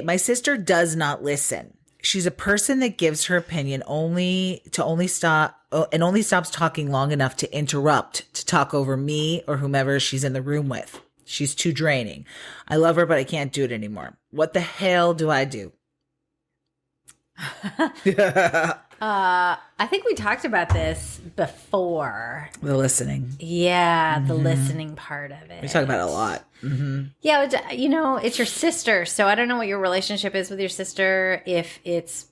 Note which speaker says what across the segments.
Speaker 1: My sister does not listen. She's a person that gives her opinion only stops talking long enough to interrupt, to talk over me or whomever she's in the room with. She's too draining. I love her, but I can't do it anymore. What the hell do I do?
Speaker 2: I think we talked about this before.
Speaker 1: The listening.
Speaker 2: Yeah, the listening part of it.
Speaker 1: We talk about it a lot. Mm-hmm.
Speaker 2: Yeah, it's your sister. So I don't know what your relationship is with your sister. If it's,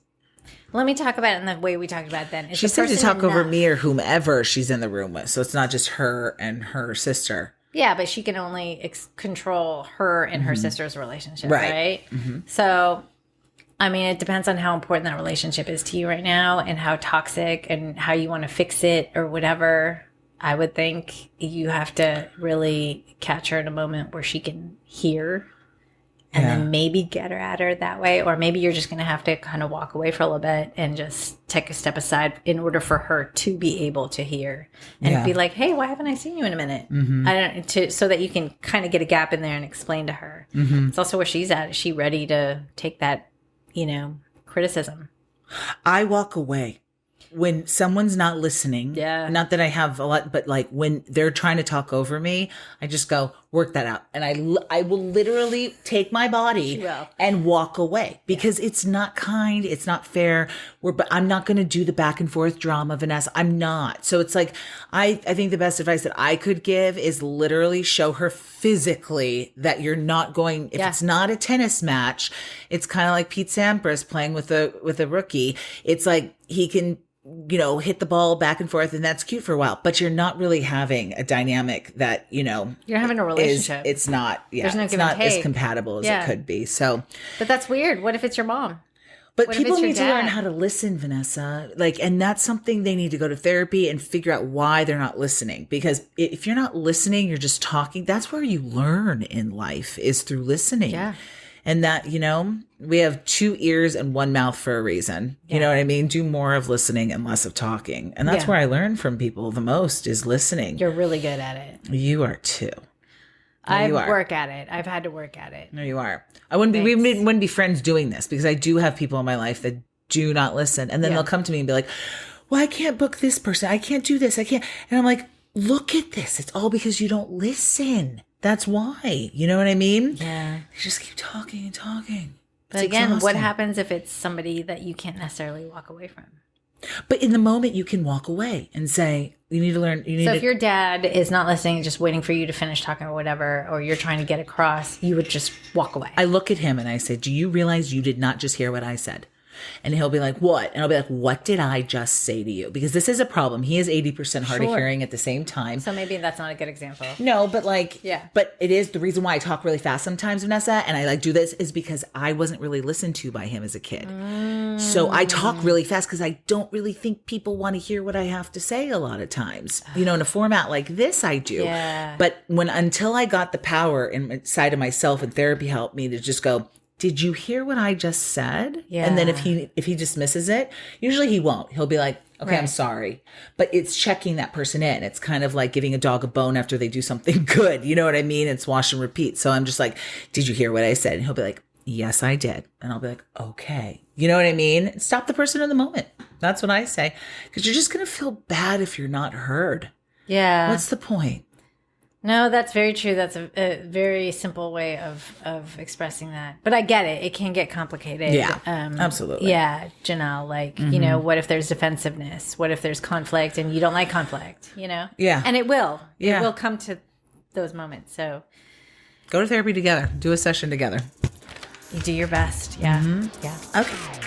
Speaker 2: let me talk about it in the way we talked about it then.
Speaker 1: She said to talk over me or whomever she's in the room with. So it's not just her and her sister.
Speaker 2: Yeah, but she can only control her and her sister's relationship, right? Mm-hmm. So, I mean, it depends on how important that relationship is to you right now and how toxic and how you want to fix it or whatever. I would think you have to really catch her in a moment where she can hear and then maybe get her at her that way. Or maybe you're just going to have to kind of walk away for a little bit and just take a step aside in order for her to be able to hear and be like, hey, why haven't I seen you in a minute? Mm-hmm. So that you can kind of get a gap in there and explain to her. Mm-hmm. It's also where she's at. Is she ready to take that, criticism?
Speaker 1: I walk away. When someone's not listening, not that I have a lot, but like when they're trying to talk over me, I just go, work that out. And I will literally take my body and walk away because it's not kind. It's not fair. But I'm not going to do the back and forth drama, Vanessa. I'm not. So it's like, I think the best advice that I could give is literally show her physically that you're not going, if it's not a tennis match, it's kind of like Pete Sampras playing with a rookie. It's like he can, hit the ball back and forth and that's cute for a while, but you're not really having a dynamic that,
Speaker 2: you're having a relationship.
Speaker 1: It's not,
Speaker 2: There's no
Speaker 1: it's not
Speaker 2: as
Speaker 1: compatible as it could be. So,
Speaker 2: but that's weird. What if it's your mom?
Speaker 1: But people need to learn how to listen, Vanessa. And that's something they need to go to therapy and figure out why they're not listening. Because if you're not listening, you're just talking. That's where you learn in life is through listening. Yeah. And that, we have 2 ears and 1 mouth for a reason. You know what I mean? Do more of listening and less of talking. And that's where I learn from people the most is listening.
Speaker 2: You're really good at it.
Speaker 1: You are too.
Speaker 2: I work at it. I've had to work at it.
Speaker 1: No, you are. We wouldn't be friends doing this because I do have people in my life that do not listen. And then they'll come to me and be like, well, I can't book this person. I can't do this. I can't. And I'm like, look at this. It's all because you don't listen. That's why. You know what I mean? Yeah. You just keep talking and talking.
Speaker 2: But again, what happens if it's somebody that you can't necessarily walk away from?
Speaker 1: But in the moment, you can walk away and say, you need to learn.
Speaker 2: So if your dad is not listening, just waiting for you to finish talking or whatever, or you're trying to get across, you would just walk away.
Speaker 1: I look at him and I say, do you realize you did not just hear what I said? And he'll be like, what? And I'll be like, what did I just say to you? Because this is a problem. He is 80% hard of hearing at the same time.
Speaker 2: So maybe that's not a good example.
Speaker 1: No, but but it is the reason why I talk really fast sometimes, Vanessa, and I do this is because I wasn't really listened to by him as a kid. So I talk really fast because I don't really think people want to hear what I have to say a lot of times. In a format like this, I do. Yeah. But until I got the power inside of myself and therapy helped me to just go, did you hear what I just said? Yeah. And then if he dismisses it, usually he won't. He'll be like, okay, I'm sorry. But it's checking that person in. It's kind of like giving a dog a bone after they do something good. You know what I mean? It's wash and repeat. So I'm just like, did you hear what I said? And he'll be like, yes, I did. And I'll be like, okay. You know what I mean? Stop the person in the moment. That's what I say. Because you're just going to feel bad if you're not heard.
Speaker 2: Yeah.
Speaker 1: What's the point?
Speaker 2: No, that's very true. That's a very simple way of expressing that. But I get it. It can get complicated.
Speaker 1: Yeah, absolutely.
Speaker 2: Yeah, Janelle, what if there's defensiveness? What if there's conflict and you don't like conflict, Yeah. And it will. Yeah. It will come to those moments. So
Speaker 1: go to therapy together. Do a session together.
Speaker 2: You do your best. Yeah.
Speaker 1: Mm-hmm.
Speaker 2: Yeah.
Speaker 1: Okay.